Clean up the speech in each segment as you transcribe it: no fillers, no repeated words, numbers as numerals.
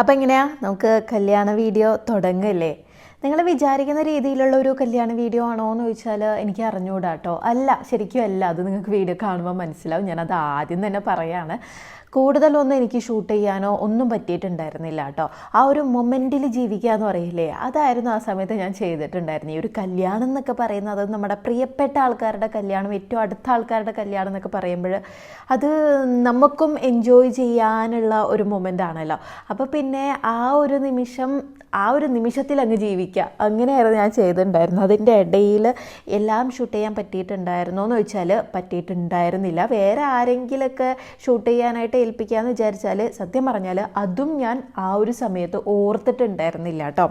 അപ്പോൾ എങ്ങനെയാ നമുക്ക് കല്യാണ വീഡിയോ തുടങ്ങല്ലേ? നിങ്ങൾ വിചാരിക്കുന്ന രീതിയിലുള്ള ഒരു കല്യാണ വീഡിയോ ആണോ എന്ന് ചോദിച്ചാൽ എനിക്ക് അറിഞ്ഞുകൂടാ കേട്ടോ. അല്ല, ശരിക്കും അല്ല. അത് നിങ്ങൾക്ക് വീഡിയോ കാണുമ്പോൾ മനസ്സിലാവും. ഞാനത് ആദ്യം തന്നെ പറയാണ്. കൂടുതലൊന്നും എനിക്ക് ഷൂട്ട് ചെയ്യാനോ ഒന്നും പറ്റിയിട്ടുണ്ടായിരുന്നില്ല കേട്ടോ. ആ ഒരു മൊമെൻറ്റിൽ ജീവിക്കുക എന്ന് പറയില്ലേ, അതായിരുന്നു ആ സമയത്ത് ഞാൻ ചെയ്തിട്ടുണ്ടായിരുന്നു. ഈ ഒരു കല്യാണം എന്നൊക്കെ പറയുന്നത്, അത് നമ്മുടെ പ്രിയപ്പെട്ട ആൾക്കാരുടെ കല്യാണം, ഏറ്റവും അടുത്ത ആൾക്കാരുടെ കല്യാണം എന്നൊക്കെ പറയുമ്പോൾ അത് നമുക്കും എൻജോയ് ചെയ്യാനുള്ള ഒരു മൊമെൻ്റ് ആണല്ലോ. അപ്പോൾ പിന്നെ ആ ഒരു നിമിഷത്തിൽ അങ്ങ് ജീവിക്കുക, അങ്ങനെയായിരുന്നു ഞാൻ ചെയ്തിട്ടുണ്ടായിരുന്നു. അതിൻ്റെ ഇടയിൽ എല്ലാം ഷൂട്ട് ചെയ്യാൻ പറ്റിയിട്ടുണ്ടായിരുന്നോ എന്ന് ചോദിച്ചാൽ പറ്റിയിട്ടുണ്ടായിരുന്നില്ല. വേറെ ആരെങ്കിലുമൊക്കെ ഷൂട്ട് ചെയ്യാനായിട്ട് ഏൽപ്പിക്കാമെന്ന് വിചാരിച്ചാൽ സത്യം പറഞ്ഞാൽ അതും ഞാൻ ആ ഒരു സമയത്ത് ഓർത്തിട്ടുണ്ടായിരുന്നില്ല കേട്ടോ.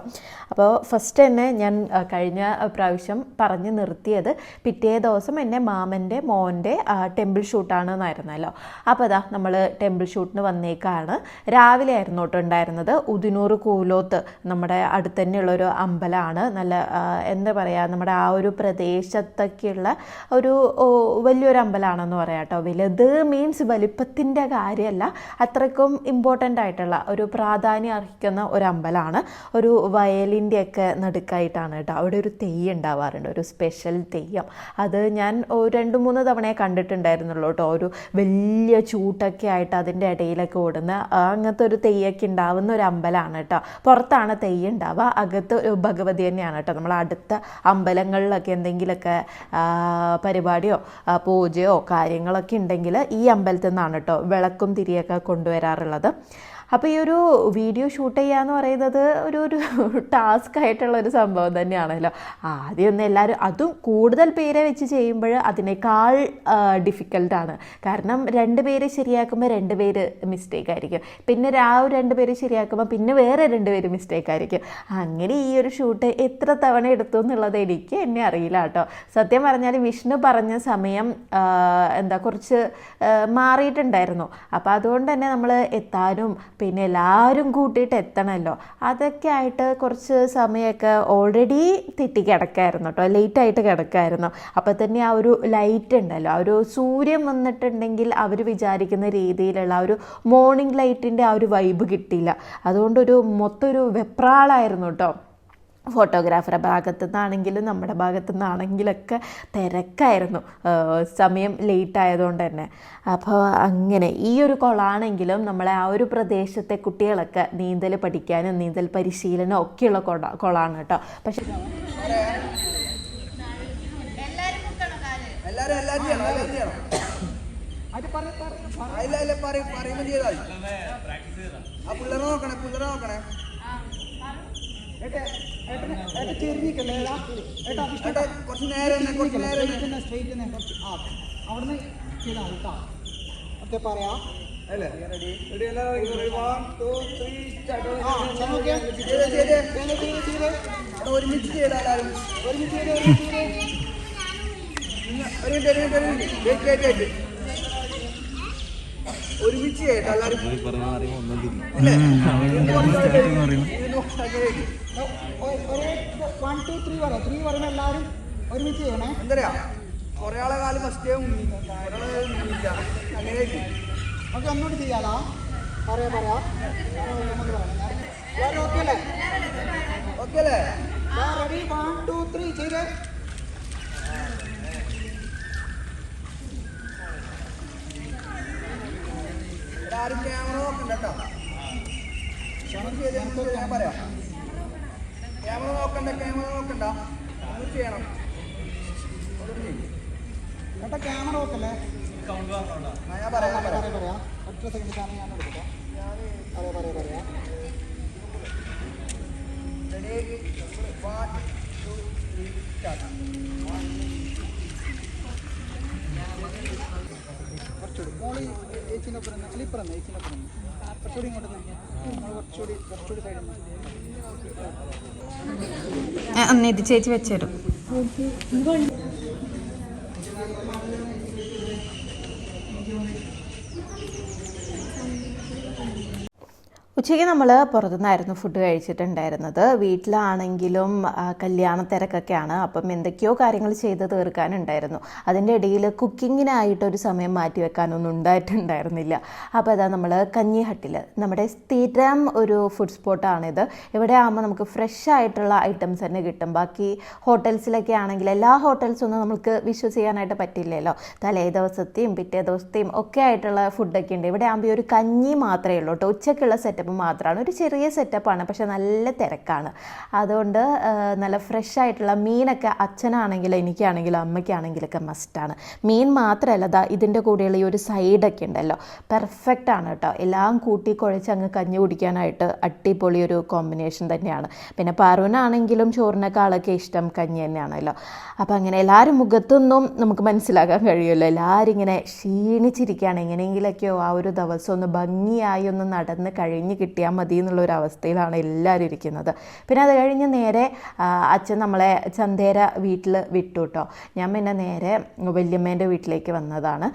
അപ്പോൾ ഫസ്റ്റ് തന്നെ ഞാൻ കഴിഞ്ഞ പ്രാവശ്യം പറഞ്ഞ് നിർത്തിയത് പിറ്റേ ദിവസം എൻ്റെ മാമൻ്റെ മോൻ്റെ ടെമ്പിൾ ഷൂട്ടാണെന്നായിരുന്നല്ലോ. അപ്പോൾ അതാ നമ്മൾ ടെമ്പിൾ ഷൂട്ടിന് വന്നേക്കാണ്. രാവിലെ ആയിരുന്നു കേട്ടോ ഉണ്ടായിരുന്നത്. ഉദിനൂർ കൂലോത്ത് നമ്മുടെ അടുത്ത് തന്നെയുള്ളൊരു അമ്പലമാണ്. നല്ല എന്താ പറയുക, നമ്മുടെ ആ ഒരു പ്രദേശത്തൊക്കെയുള്ള ഒരു വലിയൊരു അമ്പലമാണെന്ന് പറയാം കേട്ടോ. വലുത് മീൻസ് വലിപ്പത്തിൻ്റെ കാര്യമല്ല, അത്രയ്ക്കും ഇമ്പോർട്ടൻ്റ് ആയിട്ടുള്ള ഒരു പ്രാധാന്യം അർഹിക്കുന്ന ഒരു അമ്പലമാണ്. ഒരു വയലിൻ്റെയൊക്കെ നടുക്കായിട്ടാണ് കേട്ടോ. അവിടെ ഒരു തെയ്യം ഉണ്ടാവാറുണ്ട്, ഒരു സ്പെഷ്യൽ തെയ്യം. അത് ഞാൻ 2-3 തവണയെ കണ്ടിട്ടുണ്ടായിരുന്നുള്ളൂ കേട്ടോ. ഒരു വലിയ ചൂട്ടൊക്കെ ആയിട്ട് അതിൻ്റെ ഇടയിലൊക്കെ ഓടുന്ന അങ്ങനത്തെ ഒരു തെയ്യമൊക്കെ ഉണ്ടാവുന്ന ഒരു അമ്പലമാണ് കേട്ടോ. പുറത്താണ് തെയ്യം ഉണ്ടാവുക, അകത്ത് ഭഗവതി തന്നെയാണ് കേട്ടോ. നമ്മൾ അടുത്ത അമ്പലങ്ങളിലൊക്കെ എന്തെങ്കിലുമൊക്കെ പരിപാടിയോ പൂജയോ കാര്യങ്ങളൊക്കെ ഉണ്ടെങ്കിൽ ഈ അമ്പലത്തിൽ നിന്നാണ് കേട്ടോ വിളക്കും തിരിയൊക്കെ കൊണ്ടുവരാറുള്ളത്. അപ്പോൾ ഈ ഒരു വീഡിയോ ഷൂട്ട് ചെയ്യുക എന്ന് പറയുന്നത് ഒരു ടാസ്ക് ആയിട്ടുള്ളൊരു സംഭവം തന്നെയാണല്ലോ. ആദ്യമൊന്നും എല്ലാവരും, അതും കൂടുതൽ പേരെ വെച്ച് ചെയ്യുമ്പോൾ അതിനേക്കാൾ ഡിഫിക്കൽട്ടാണ്. കാരണം 2 പേര് ശരിയാക്കുമ്പോൾ 2 പേര് മിസ്റ്റേക്ക് ആയിരിക്കും. പിന്നെ 2 പേര് ശരിയാക്കുമ്പോൾ പിന്നെ വേറെ 2 പേര് മിസ്റ്റേക്ക് ആയിരിക്കും. അങ്ങനെ ഈ ഒരു ഷൂട്ട് എത്ര തവണ എടുത്തു എന്നുള്ളത് എന്നെ അറിയില്ല കേട്ടോ. സത്യം പറഞ്ഞാൽ വിഷ്ണു പറഞ്ഞ സമയം കുറച്ച് മാറിയിട്ടുണ്ടായിരുന്നു. അപ്പോൾ അതുകൊണ്ട് തന്നെ നമ്മൾ എത്താനും പിന്നെ എല്ലാവരും കൂട്ടിയിട്ട് എത്തണമല്ലോ, അതൊക്കെ ആയിട്ട് കുറച്ച് സമയമൊക്കെ ഓൾറെഡി തെറ്റി കിടക്കായിരുന്നു കേട്ടോ. ലേറ്റായിട്ട് കിടക്കായിരുന്നു. അപ്പോൾ തന്നെ ആ ഒരു ലൈറ്റ് ഉണ്ടല്ലോ, ആ ഒരു സൂര്യൻ വന്നിട്ടുണ്ടെങ്കിൽ അവർ വിചാരിക്കുന്ന രീതിയിലുള്ള ആ ഒരു മോർണിംഗ് ലൈറ്റിൻ്റെ ആ ഒരു വൈബ് കിട്ടിയില്ല. അതുകൊണ്ടൊരു മൊത്തം ഒരു വെപ്രാളായിരുന്നു കേട്ടോ. ഫോട്ടോഗ്രാഫറുടെ ഭാഗത്തു നിന്നാണെങ്കിലും നമ്മുടെ ഭാഗത്തു നിന്നാണെങ്കിലൊക്കെ തിരക്കായിരുന്നു, സമയം ലേറ്റ് ആയതുകൊണ്ട് തന്നെ. അപ്പോൾ അങ്ങനെ ഈ ഒരു കുളമാണെങ്കിലും നമ്മളെ ആ ഒരു പ്രദേശത്തെ കുട്ടികളൊക്കെ നീന്തൽ പഠിക്കാനും നീന്തൽ പരിശീലനം ഒക്കെയുള്ള കുളമാണ് കേട്ടോ. പക്ഷേ കുറച്ച് നേരം അവിടുന്ന് ചെയ്താൽ കേട്ടോ. ഒക്കെ പറയാം. ഒരുമിച്ച് ചെയ്താലും ഒരുമിച്ച് ചെയ്യട്ടെ എല്ലാവരും. 1 2 3 പറയാം. 3 പറയുമ്പോൾ എല്ലാവരും ഒരുമിച്ച് ചെയ്യണേ. എന്തറിയാ, കുറേ ആളെ കാലം ഫസ്റ്റേ മുന്നില്ല, അങ്ങനെ നമുക്ക് ഒന്നുകൂടി ചെയ്യാലോ. പറയാം നമുക്ക് പറയാം. ഓക്കെ അല്ലേ? ഓക്കെ അല്ലേ? റെഡി? 1 2 3 ചെയ്തേ. ആരും ക്യാമറ നോക്കണ്ട കേട്ടോ. ഞാൻ പറയാം, ക്യാമറ നോക്കണ്ട ഒന്നും ചെയ്യണം കേട്ടോ. ക്യാമറ നോക്കല്ലേ? ഞാൻ പറയാം. ഒറ്റ സെക്കൻഡ് സമയം ഞാൻ എടുക്കട്ടോ. പറയാം. റെഡി? 1 2 3 സ്റ്റാർട്ട്. കുറച്ചുകൂടി മോളി ഏച്ചിനൊപ്പം സ്ലീപ്പർ തന്നെ, ഏച്ചിനൊപ്പം കുറച്ചുകൂടി ഇങ്ങോട്ട് കുറച്ചുകൂടി സൈഡിൽ ഇത് ചേച്ചി വെച്ചുതരും. ഉച്ചയ്ക്ക് നമ്മൾ പുറത്തുനിന്നായിരുന്നു ഫുഡ് കഴിച്ചിട്ടുണ്ടായിരുന്നത്. വീട്ടിലാണെങ്കിലും കല്യാണ തിരക്കൊക്കെയാണ്. അപ്പം എന്തൊക്കെയോ കാര്യങ്ങൾ ചെയ്ത് തീർക്കാനുണ്ടായിരുന്നു. അതിൻ്റെ ഇടയിൽ കുക്കിങ്ങിനായിട്ടൊരു സമയം മാറ്റി വെക്കാനൊന്നും ഉണ്ടായിട്ടുണ്ടായിരുന്നില്ല. അപ്പോൾ അതാ നമ്മൾ കഞ്ഞി ഹട്ടിൽ, നമ്മുടെ സ്ഥിരം ഒരു ഫുഡ് സ്പോട്ടാണിത്. ഇവിടെ ആകുമ്പോൾ നമുക്ക് ഫ്രഷ് ആയിട്ടുള്ള ഐറ്റംസ് തന്നെ കിട്ടും. ബാക്കി ഹോട്ടൽസിലൊക്കെ ആണെങ്കിൽ എല്ലാ ഹോട്ടൽസൊന്നും നമുക്ക് വിശ്വസിക്കാനായിട്ട് പറ്റില്ലല്ലോ. തലേ ദിവസത്തെയും പിറ്റേ ദിവസത്തെയും ഒക്കെ ആയിട്ടുള്ള ഫുഡൊക്കെ ഉണ്ട്. ഇവിടെ ആകുമ്പോൾ ഒരു കഞ്ഞി മാത്രമേ ഉള്ളൂ കേട്ടോ. ഉച്ചയ്ക്കുള്ള സെറ്റപ്പ് മാത്രമാണ്. ഒരു ചെറിയ സെറ്റപ്പാണ്, പക്ഷെ നല്ല തിരക്കാണ്. അതുകൊണ്ട് നല്ല ഫ്രഷ് ആയിട്ടുള്ള മീനൊക്കെ അച്ഛനാണെങ്കിലും എനിക്കാണെങ്കിലും അമ്മയ്ക്കാണെങ്കിലൊക്കെ മസ്റ്റാണ്. മീൻ മാത്രമല്ല, ഇതിൻ്റെ കൂടെയുള്ള ഈ ഒരു സൈഡൊക്കെ ഉണ്ടല്ലോ, പെർഫെക്റ്റ് ആണ് കേട്ടോ. എല്ലാം കൂട്ടി കുഴച്ച് അങ്ങ് കഞ്ഞി കുടിക്കാനായിട്ട് അടിപൊളി ഒരു കോമ്പിനേഷൻ തന്നെയാണ്. പിന്നെ പാറുവിനാണെങ്കിലും ചോറിനേക്കാളൊക്കെ ഇഷ്ടം കഞ്ഞി തന്നെയാണല്ലോ. അപ്പം അങ്ങനെ എല്ലാവരും മുഖത്തൊന്നും നമുക്ക് മനസ്സിലാക്കാൻ കഴിയുമല്ലോ. എല്ലാവരും ഇങ്ങനെ ക്ഷീണിച്ചിരിക്കുകയാണ്. എങ്ങനെയെങ്കിലൊക്കെയോ ആ ഒരു ദിവസം ഒന്ന് ഭംഗിയായി ഒന്ന് നടന്ന് കഴിഞ്ഞ് കിട്ടിയാൽ മതി എന്നുള്ളൊരവസ്ഥയിലാണ് എല്ലാവരും ഇരിക്കുന്നത്. പിന്നെ അത് കഴിഞ്ഞ് നേരെ അച്ഛൻ നമ്മളെ ചന്തേര വീട്ടിൽ വിട്ടു കേട്ടോ. ഞാൻ പിന്നെ നേരെ വല്യമ്മേൻ്റെ വീട്ടിലേക്ക് വന്നതാണ്.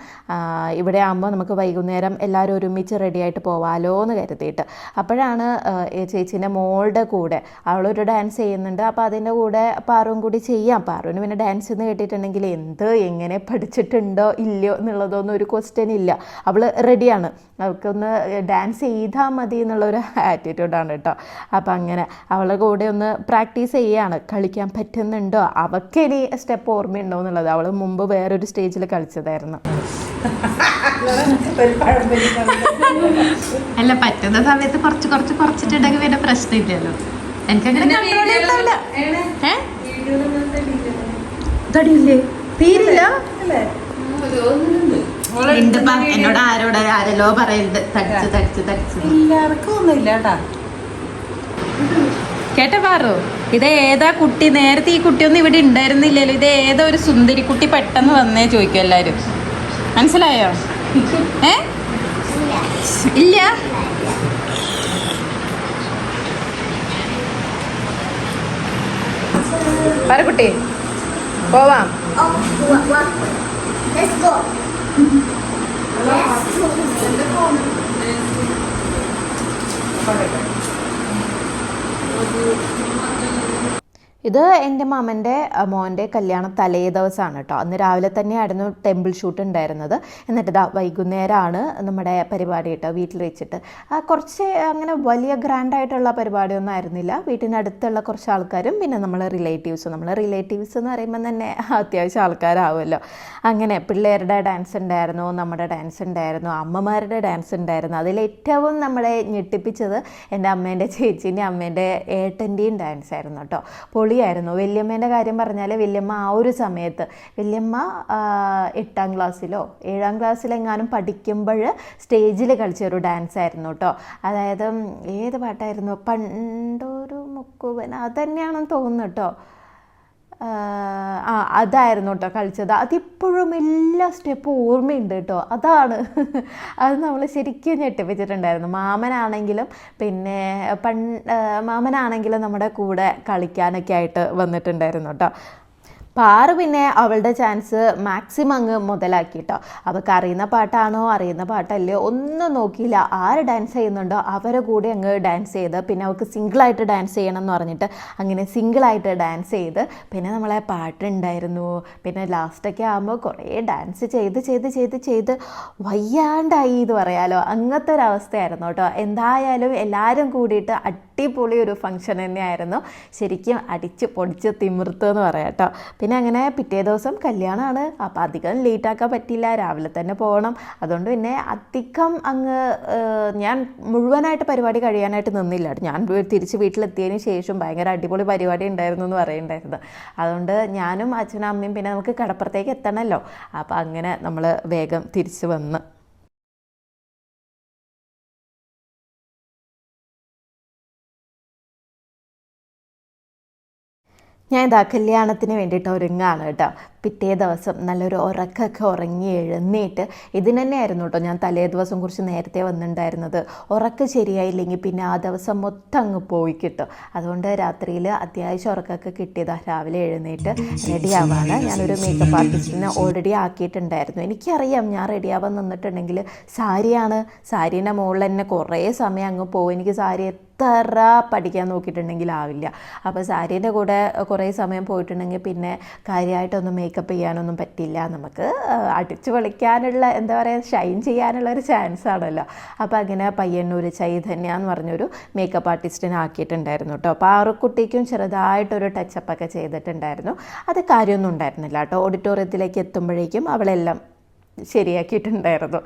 ഇവിടെ ആകുമ്പോൾ നമുക്ക് വൈകുന്നേരം എല്ലാവരും ഒരുമിച്ച് റെഡിയായിട്ട് പോവാലോ എന്ന് കരുതിയിട്ട്. അപ്പോഴാണ് ചേച്ചീൻ്റെ മോളുടെ കൂടെ അവളൊരു ഡാൻസ് ചെയ്യുന്നുണ്ട്. അപ്പോൾ അതിൻ്റെ കൂടെ പാറും കൂടി ചെയ്യാം. പാറുവിന് പിന്നെ ഡാൻസ് എന്ന് കേട്ടിട്ടുണ്ടെങ്കിൽ എങ്ങനെ പഠിച്ചിട്ടുണ്ടോ ഇല്ലയോ എന്നുള്ളതൊന്നും ഒരു ക്വസ്റ്റ്യൻ ഇല്ല. അവൾ റെഡിയാണ്. അവൾക്കൊന്ന് ഡാൻസ് ചെയ്താൽ മതി എന്നുള്ളൊരു ആറ്റിറ്റ്യൂഡാണ് കേട്ടോ. അപ്പം അങ്ങനെ അവളുടെ കൂടെ ഒന്ന് പ്രാക്ടീസ് ചെയ്യുകയാണ്. കളിക്കാൻ പറ്റുന്നുണ്ടോ, അവൾക്കിനി സ്റ്റെപ്പ് ഓർമ്മയുണ്ടോ എന്നുള്ളത്. അവൾ മുമ്പ് വേറൊരു സ്റ്റേജിൽ കളിച്ചതായിരുന്നു. അല്ല, പറ്റുന്ന സമയത്ത് കുറച്ചിട്ടുണ്ടെങ്കിൽ പിന്നെ പ്രശ്നമില്ലല്ലോ. എനിക്കങ്ങനെ തടിയില്ലേ, തീരില്ല. എന്നോട് ആരല്ലോ പറയുന്നത് തടിച്ച് കേട്ട പാറു. ഇത് ഏതാ കുട്ടി? നേരത്തെ ഈ കുട്ടിയൊന്നും ഇവിടെ ഉണ്ടായിരുന്നില്ലല്ലോ. ഇത് ഏതാ ഒരു സുന്ദരി കുട്ടി പെട്ടെന്ന് വന്നേ ചോദിക്കും എല്ലാരും. മനസ്സിലായോ? ഇല്ല. പാറക്കുട്ടി പോവാം. Let's go. Let's go. ഇത് എൻ്റെ മാമൻ്റെ മോൻ്റെ കല്യാണം തലേ ദിവസമാണ് കേട്ടോ. അന്ന് രാവിലെ തന്നെയായിരുന്നു ടെമ്പിൾ ഷൂട്ട് ഉണ്ടായിരുന്നത്. എന്നിട്ട് വൈകുന്നേരമാണ് നമ്മുടെ പരിപാടി കേട്ടോ, വീട്ടിൽ വെച്ചിട്ട്. കുറച്ച് അങ്ങനെ വലിയ ഗ്രാൻഡായിട്ടുള്ള പരിപാടിയൊന്നും ആയിരുന്നില്ല. വീട്ടിനടുത്തുള്ള കുറച്ച് ആൾക്കാരും പിന്നെ നമ്മൾ റിലേറ്റീവ്സ് എന്ന് പറയുമ്പോൾ തന്നെ അത്യാവശ്യം ആൾക്കാരാവുമല്ലോ. അങ്ങനെ പിള്ളേരുടെ ഡാൻസ് ഉണ്ടായിരുന്നു, നമ്മുടെ ഡാൻസ് ഉണ്ടായിരുന്നു, അമ്മമാരുടെ ഡാൻസ് ഉണ്ടായിരുന്നു. അതിലേറ്റവും നമ്മളെ ഞെട്ടിപ്പിച്ചത് എൻ്റെ അമ്മേൻ്റെ ചേച്ചീൻ്റെ അമ്മേൻ്റെ ഏട്ടൻ്റെയും ഡാൻസ് ആയിരുന്നു കേട്ടോ. പൊളിയായിരുന്നു. വല്യമ്മേൻ്റെ കാര്യം പറഞ്ഞാൽ വല്യമ്മ ആ ഒരു സമയത്ത് വല്യമ്മ 8ാം ക്ലാസ്സിലോ 7ാം ക്ലാസ്സിലെങ്ങാനും പഠിക്കുമ്പോൾ സ്റ്റേജിൽ കളിച്ച ഒരു ഡാൻസ് ആയിരുന്നു കേട്ടോ. അതായത് ഏത് പാട്ടായിരുന്നു? പണ്ടൊരു മുക്കുവൻ, അത് തന്നെയാണെന്ന് തോന്നുന്നു കേട്ടോ. അതായിരുന്നു കേട്ടോ കളിച്ചത്. അതിപ്പോഴും എല്ലാ സ്റ്റെപ്പും ഓർമ്മയുണ്ട് കേട്ടോ. അതാണ് അത് നമ്മൾ ശരിക്കും ഞെട്ടിപ്പിച്ചിട്ടുണ്ടായിരുന്നു. മാമനാണെങ്കിലും പിന്നെ മാമനാണെങ്കിലും നമ്മുടെ കൂടെ കളിക്കാനൊക്കെ ആയിട്ട് വന്നിട്ടുണ്ടായിരുന്നു കേട്ടോ. പാറ് പിന്നെ അവളുടെ ചാൻസ് മാക്സിമം അങ്ങ് മുതലാക്കി കേട്ടോ. അവൾക്ക് അറിയുന്ന പാട്ടാണോ അറിയുന്ന പാട്ടല്ലയോ ഒന്നും നോക്കിയില്ല. ആര് ഡാൻസ് ചെയ്യുന്നുണ്ടോ അവരെ കൂടെ അങ്ങ് ഡാൻസ് ചെയ്ത്, പിന്നെ അവൾക്ക് സിംഗിളായിട്ട് ഡാൻസ് ചെയ്യണം എന്ന് പറഞ്ഞിട്ട് അങ്ങനെ സിംഗിളായിട്ട് ഡാൻസ് ചെയ്ത്, പിന്നെ നമ്മളെ പാട്ടുണ്ടായിരുന്നു. പിന്നെ ലാസ്റ്റൊക്കെ ആകുമ്പോൾ കുറേ ഡാൻസ് ചെയ്ത് വയ്യാണ്ടായി എന്ന് പറയാലോ. അങ്ങനത്തെ ഒരു അവസ്ഥയായിരുന്നു കേട്ടോ. എന്തായാലും എല്ലാവരും കൂടിയിട്ട് അടിപൊളി ഒരു ഫംഗ്ഷൻ തന്നെയായിരുന്നു. ശരിക്കും അടിച്ച് പൊടിച്ച് തിമിർത്ത് എന്ന് പറയാം കേട്ടോ. പിന്നെ അങ്ങനെ പിറ്റേ ദിവസം കല്യാണമാണ്. അപ്പോൾ അധികം ലേറ്റാക്കാൻ പറ്റില്ല, രാവിലെ തന്നെ പോകണം. അതുകൊണ്ട് പിന്നെ അധികം അങ്ങ് ഞാൻ മുഴുവനായിട്ട് പരിപാടി കഴിയാനായിട്ട് നിന്നില്ല. ഞാൻ തിരിച്ച് വീട്ടിലെത്തിയതിന് ശേഷം ഭയങ്കര അടിപൊളി പരിപാടി ഉണ്ടായിരുന്നു എന്ന് പറയുന്നുണ്ടായിരുന്നു. അതുകൊണ്ട് ഞാനും അച്ഛനും അമ്മയും പിന്നെ നമുക്ക് കടപ്പുറത്തേക്ക് എത്തണമല്ലോ. അപ്പോൾ അങ്ങനെ നമ്മൾ വേഗം തിരിച്ച് വന്ന് ഞാൻ കല്യാണത്തിന് വേണ്ടിയിട്ട് ഒരുങ്ങാണ് കേട്ടോ. പിറ്റേ ദിവസം നല്ലൊരു ഉറക്കമൊക്കെ ഉറങ്ങി എഴുന്നേറ്റ് ഇതിന് തന്നെയായിരുന്നു കേട്ടോ ഞാൻ തലേ ദിവസം കുറച്ച് നേരത്തെ വന്നിട്ടുണ്ടായിരുന്നത്. ഉറക്കം ശരിയായില്ലെങ്കിൽ പിന്നെ ആ ദിവസം മൊത്തം അങ്ങ് പോയി കിട്ടും. അതുകൊണ്ട് രാത്രിയിൽ അത്യാവശ്യം ഉറക്കമൊക്കെ കിട്ടിയതാണ്. രാവിലെ എഴുന്നേറ്റ് റെഡിയാവാണ്. ഞാനൊരു മേക്കപ്പ് ആർട്ടിസ്റ്റിനെ ഓൾറെഡി ആക്കിയിട്ടുണ്ടായിരുന്നു. എനിക്കറിയാം ഞാൻ റെഡിയാവാൻ നിന്നിട്ടുണ്ടെങ്കിൽ സാരീൻ്റെ മുകളിൽ തന്നെ കുറേ സമയം അങ്ങ് പോകും. എനിക്ക് സാരി എത്ര പഠിക്കാൻ നോക്കിയിട്ടുണ്ടെങ്കിൽ ആവില്ല. അപ്പോൾ സാരീൻ്റെ കൂടെ കുറേ സമയം പോയിട്ടുണ്ടെങ്കിൽ പിന്നെ കാര്യമായിട്ടൊന്നും മേക്കപ്പ് ചെയ്യാനൊന്നും പറ്റില്ല. നമുക്ക് അടിച്ചു പൊളിക്കാനുള്ള എന്താ പറയുക ഷൈൻ ചെയ്യാനുള്ള ഒരു ചാൻസ് ആണല്ലോ. അപ്പോൾ അങ്ങനെ പയ്യന്നൂർ ചൈതന്യ എന്ന് പറഞ്ഞൊരു മേക്കപ്പ് ആർട്ടിസ്റ്റിനെ ആക്കിയിട്ടുണ്ടായിരുന്നു കേട്ടോ. അപ്പോൾ ആറുക്കുട്ടിക്കും ചെറുതായിട്ടൊരു ടച്ചപ്പൊക്കെ ചെയ്തിട്ടുണ്ടായിരുന്നു. അത് കാര്യമൊന്നും ഉണ്ടായിരുന്നില്ല കേട്ടോ. ഓഡിറ്റോറിയത്തിലേക്ക് എത്തുമ്പോഴേക്കും അവളെല്ലാം ശരിയാക്കിയിട്ടുണ്ടായിരുന്നു.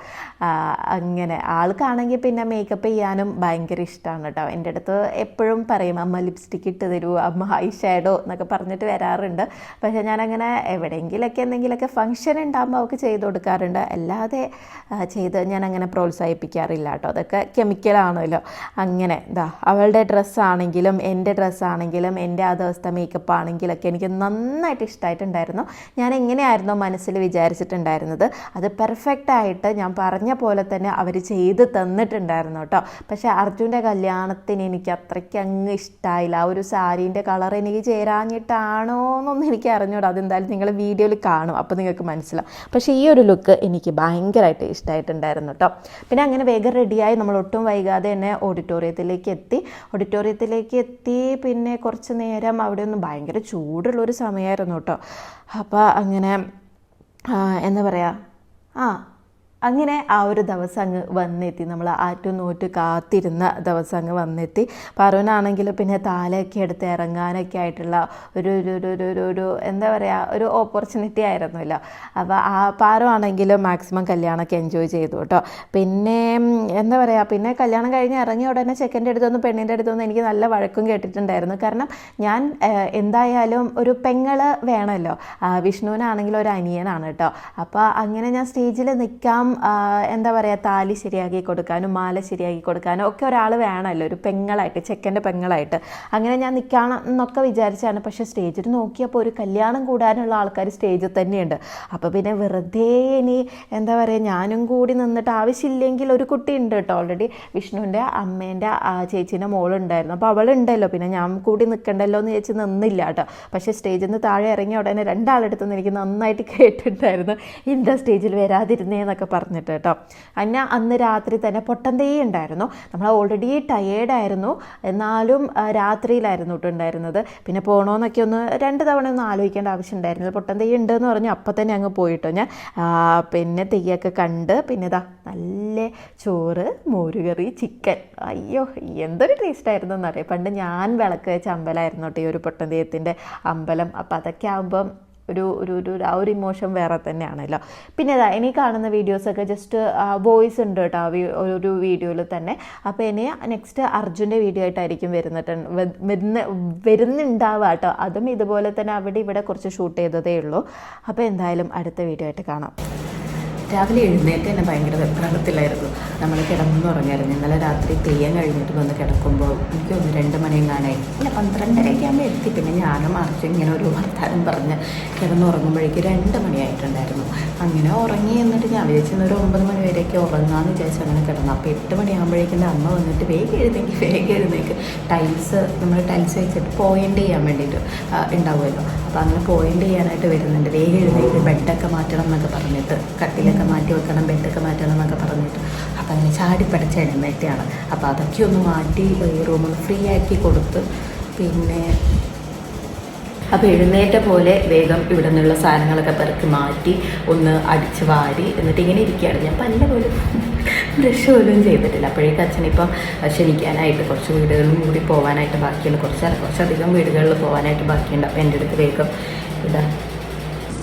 അങ്ങനെ ആൾക്കാണെങ്കിൽ പിന്നെ മേക്കപ്പ് ചെയ്യാനും ഭയങ്കര ഇഷ്ടമാണ് കേട്ടോ. എൻ്റെ അടുത്ത് എപ്പോഴും പറയും അമ്മ ലിപ്സ്റ്റിക്ക് ഇട്ട് തരൂ, അമ്മ ഐ ഷാഡോ എന്നൊക്കെ പറഞ്ഞിട്ട് വരാറുണ്ട്. പക്ഷേ ഞാനങ്ങനെ എവിടെയെങ്കിലൊക്കെ എന്തെങ്കിലുമൊക്കെ ഫങ്ഷൻ ഉണ്ടാകുമ്പോൾ അവൾക്ക് ചെയ്ത് കൊടുക്കാറുണ്ട്. അല്ലാതെ ചെയ്ത് ഞാനങ്ങനെ പ്രോത്സാഹിപ്പിക്കാറില്ല കേട്ടോ. അതൊക്കെ കെമിക്കലാണല്ലോ. അങ്ങനെ അവളുടെ ഡ്രസ്സാണെങ്കിലും എൻ്റെ ഡ്രസ്സാണെങ്കിലും എൻ്റെ ആ ദിവസത്തെ മേക്കപ്പ് ആണെങ്കിലൊക്കെ എനിക്ക് നന്നായിട്ട് ഇഷ്ടമായിട്ടുണ്ടായിരുന്നു. ഞാൻ എങ്ങനെയായിരുന്നു മനസ്സിൽ വിചാരിച്ചിട്ടുണ്ടായിരുന്നത് അത് പെർഫെക്റ്റായിട്ട് ഞാൻ പറഞ്ഞ പോലെ തന്നെ അവർ ചെയ്ത് തന്നിട്ടുണ്ടായിരുന്നു കേട്ടോ. പക്ഷേ അർജുൻ്റെ കല്യാണത്തിന് എനിക്ക് അത്രയ്ക്ക് അങ്ങ് ഇഷ്ടമായില്ല. ആ ഒരു സാരീൻ്റെ കളർ എനിക്ക് ചേരാഞ്ഞിട്ടാണോ എന്നൊന്നും എനിക്ക് അറിഞ്ഞൂടാ. അതെന്തായാലും നിങ്ങൾ വീഡിയോയിൽ കാണും, അപ്പോൾ നിങ്ങൾക്ക് മനസ്സിലാവും. പക്ഷേ ഈ ഒരു ലുക്ക് എനിക്ക് ഭയങ്കരമായിട്ട് ഇഷ്ടമായിട്ടുണ്ടായിരുന്നു കേട്ടോ. പിന്നെ അങ്ങനെ വേഗം റെഡിയായി നമ്മൾ ഒട്ടും വൈകാതെ തന്നെ ഓഡിറ്റോറിയത്തിലേക്ക് എത്തി. പിന്നെ കുറച്ച് നേരം അവിടെ ഒന്നും ഭയങ്കര ചൂടുള്ളൊരു സമയമായിരുന്നു കേട്ടോ. അപ്പോൾ അങ്ങനെ എന്താ പറയുക അങ്ങനെ ആ ഒരു ദിവസം അങ്ങ് വന്നെത്തി. നമ്മൾ ആറ്റുനോറ്റ് കാത്തിരുന്ന ദിവസം അങ്ങ് വന്നെത്തി. പാറുവിനാണെങ്കിൽ പിന്നെ താലയൊക്കെ എടുത്ത് ഇറങ്ങാനൊക്കെ ആയിട്ടുള്ള ഒരു എന്താ പറയുക ഒരു ഓപ്പർച്യൂണിറ്റി ആയിരുന്നല്ലോ. അപ്പോൾ ആ പാറു ആണെങ്കിലും മാക്സിമം കല്യാണമൊക്കെ എൻജോയ് ചെയ്തു കേട്ടോ. പിന്നെ എന്താ പറയുക പിന്നെ കല്യാണം കഴിഞ്ഞ് ഇറങ്ങിയ ഉടനെ ചെക്കൻ്റെ അടുത്തൊന്നും പെണ്ണിൻ്റെ അടുത്തൊന്നും എനിക്ക് നല്ല വഴക്കും കേട്ടിട്ടുണ്ടായിരുന്നു. കാരണം ഞാൻ എന്തായാലും ഒരു പെങ്ങള് വേണമല്ലോ. വിഷ്ണുവിനാണെങ്കിലും ഒരു അനിയനാണ് കേട്ടോ. അപ്പോൾ അങ്ങനെ ഞാൻ സ്റ്റേജിൽ നിൽക്കാം എന്താ പറയുക താലി ശരിയാക്കി കൊടുക്കാനും മാല ശരിയാക്കി കൊടുക്കാനും ഒക്കെ ഒരാൾ വേണമല്ലോ, ഒരു പെങ്ങളായിട്ട് ചെക്കൻ്റെ പെങ്ങളായിട്ട്. അങ്ങനെ ഞാൻ നിൽക്കണം എന്നൊക്കെ വിചാരിച്ചാണ്. പക്ഷേ സ്റ്റേജിൽ നോക്കിയപ്പോൾ ഒരു കല്യാണം കൂടാനുള്ള ആൾക്കാർ സ്റ്റേജിൽ തന്നെയുണ്ട്. അപ്പോൾ പിന്നെ വെറുതെ ഇനി എന്താ പറയുക ഞാനും കൂടി നിന്നിട്ട് ആവശ്യമില്ലെങ്കിൽ ഒരു കുട്ടി ഉണ്ട് കേട്ടോ ഓൾറെഡി വിഷ്ണുവിൻ്റെ അമ്മേൻ്റെ ചേച്ചീൻ്റെ മോളുണ്ടായിരുന്നു. അപ്പോൾ അവളുണ്ടല്ലോ പിന്നെ ഞാൻ കൂടി നിൽക്കണ്ടല്ലോ എന്ന് ചേച്ചി നിന്നില്ല കേട്ടോ. പക്ഷേ സ്റ്റേജിൽ നിന്ന് താഴെ ഇറങ്ങിയ ഉടനെ രണ്ടാളെടുത്തുനിന്ന് എനിക്ക് നന്നായിട്ട് കേട്ടിട്ടുണ്ടായിരുന്നു എന്താ സ്റ്റേജിൽ വരാതിരുന്നേന്നൊക്കെ പറഞ്ഞിട്ട് കേട്ടോ. അന്ന് രാത്രി തന്നെ പൊട്ടന്തേ ഉണ്ടായിരുന്നു. നമ്മൾ ഓൾറെഡി ടയേർഡായിരുന്നു, എന്നാലും രാത്രിയിലായിരുന്നു ഇട്ടുണ്ടായിരുന്നത്. പിന്നെ പോകണമെന്നൊക്കെ ഒന്ന് 2 തവണ ഒന്നും ആലോചിക്കേണ്ട ആവശ്യം ഉണ്ടായിരുന്നില്ല. പൊട്ടന്തേ ഉണ്ടെന്ന് പറഞ്ഞു അപ്പം തന്നെ അങ്ങ് പോയിട്ടോ ഞാൻ. പിന്നെ തെയ്യൊക്കെ കണ്ട് പിന്നെ നല്ല ചോറ്, മോരുകറി, ചിക്കൻ. അയ്യോ എന്തൊരു ടേസ്റ്റായിരുന്നു എന്നറിയാം. പണ്ട് ഞാൻ വിളക്ക് വെച്ച അമ്പലമായിരുന്നു കേട്ടോ ഈ ഒരു പൊട്ടന്തേയത്തിൻ്റെ അമ്പലം. അപ്പം അതൊക്കെ ആകുമ്പം ആ ഒരു ഇമോഷൻ വേറെ തന്നെയാണല്ലോ. പിന്നെ ഇനി കാണുന്ന വീഡിയോസൊക്കെ ജസ്റ്റ് വോയിസ് ഉണ്ട് കേട്ടോ ഒരു വീഡിയോയിൽ തന്നെ. അപ്പോൾ ഇനി നെക്സ്റ്റ് അർജുൻ്റെ വീഡിയോ ആയിട്ടായിരിക്കും വരുന്നുണ്ടാവുക കേട്ടോ. അതും ഇതുപോലെ തന്നെ അവിടെ ഇവിടെ കുറച്ച് ഷൂട്ട് ചെയ്തതേ ഉള്ളൂ. അപ്പോൾ എന്തായാലും അടുത്ത വീഡിയോ ആയിട്ട് കാണാം. രാവിലെ എഴുന്നേറ്റ് തന്നെ ഭയങ്കര വെപ്രാളത്തിലായിരുന്നു. നമ്മൾ കിടന്നുറങ്ങായിരുന്നു. ഇന്നലെ രാത്രി തെയ്യം കഴിഞ്ഞിട്ട് വന്ന് കിടക്കുമ്പോൾ എനിക്കൊന്ന് 2 മണിയും കാണായി. പിന്നെ 12:30 ആകുമ്പോൾ എത്തി. പിന്നെ ഞാനും അർജുൻ ഇങ്ങനെ ഒരു വർത്താനം പറഞ്ഞ് കിടന്നുറങ്ങുമ്പോഴേക്ക് 2 മണിയായിട്ടുണ്ടായിരുന്നു. അങ്ങനെ ഉറങ്ങി എന്നിട്ട് ഞാൻ വിചാരിച്ചൊരു 9 മണി വരെയൊക്കെ ഉറങ്ങാമെന്ന് വിചാരിച്ച് അങ്ങനെ കിടന്നു. അപ്പോൾ 8 മണിയാകുമ്പോഴേക്കും എൻ്റെ അമ്മ വന്നിട്ട് വേഗം എഴുന്നേക്ക് നമ്മൾ ടൈൽസ് വെച്ചിട്ട് പോയിൻ്റ് ചെയ്യാൻ വേണ്ടിയിട്ട് ഉണ്ടാവുമല്ലോ. അപ്പോൾ അങ്ങനെ പോയിൻ്റ് ചെയ്യാനായിട്ട് വരുന്നുണ്ട്. വേഗം എഴുന്നേക്ക് ബെഡൊക്കെ മാറ്റണം എന്നൊക്കെ പറഞ്ഞിട്ട് കട്ടിലൊക്കെ മാറ്റി വെക്കണം ബെഡൊക്കെ മാറ്റണം എന്നൊക്കെ പറഞ്ഞിട്ട്. അപ്പോൾ അങ്ങനെ ചാടിപ്പടച്ച് എഴുന്നേറ്റാണ്. അപ്പോൾ അതൊക്കെ ഒന്ന് മാറ്റി ഈ റൂമൊന്ന് ഫ്രീ ആക്കി കൊടുത്ത് പിന്നെ അപ്പോൾ എഴുന്നേറ്റ പോലെ വേഗം ഇവിടെ നിന്നുള്ള സാധനങ്ങളൊക്കെ പെറുക്കി മാറ്റി ഒന്ന് അടിച്ച് വാരി എന്നിട്ട് ഇങ്ങനെ ഇരിക്കുകയാണ്. ഞാൻ പല്ല പോലും ബ്രഷ് പോലും ചെയ്തിട്ടില്ല. അപ്പോഴേക്കും അച്ഛനിപ്പം ക്ഷണിക്കാനായിട്ട് കുറച്ച് വീടുകളിലും കൂടി പോകാനായിട്ട് ബാക്കിയുണ്ട്. കുറച്ചധികം വീടുകളിൽ പോകാനായിട്ട് ബാക്കിയുണ്ട്. അപ്പോൾ എൻ്റെ അടുത്ത് വേഗം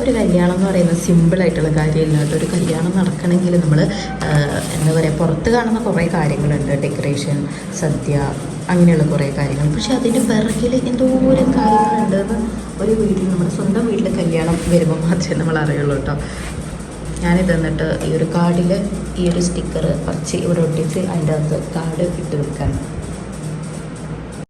ഒരു കല്യാണം എന്ന് പറയുന്നത് സിമ്പിളായിട്ടുള്ള കാര്യമില്ല കേട്ടോ. ഒരു കല്യാണം നടക്കണമെങ്കിൽ നമ്മൾ എന്താ പറയുക പുറത്ത് കാണുന്ന കുറേ കാര്യങ്ങളുണ്ട്, ഡെക്കറേഷൻ, സദ്യ, അങ്ങനെയുള്ള കുറേ കാര്യങ്ങൾ. പക്ഷേ അതിൻ്റെ പിറകിൽ എന്തോരം കാര്യങ്ങളുണ്ടെന്ന് ഒരു വീട്ടിൽ നമ്മുടെ സ്വന്തം വീട്ടിൽ കല്യാണം വരുമ്പോൾ മാത്രമേ നമ്മൾ അറിയുള്ളൂ കേട്ടോ. ഞാനിത് എന്നിട്ട് ഈ ഒരു കാർഡിൽ ഈ ഒരു സ്റ്റിക്കർ പറിച്ച് ഇവിടെ ഒട്ടിച്ച് അതിൻ്റെ അകത്ത് കാർഡ് ഇട്ട് വെക്കാൻ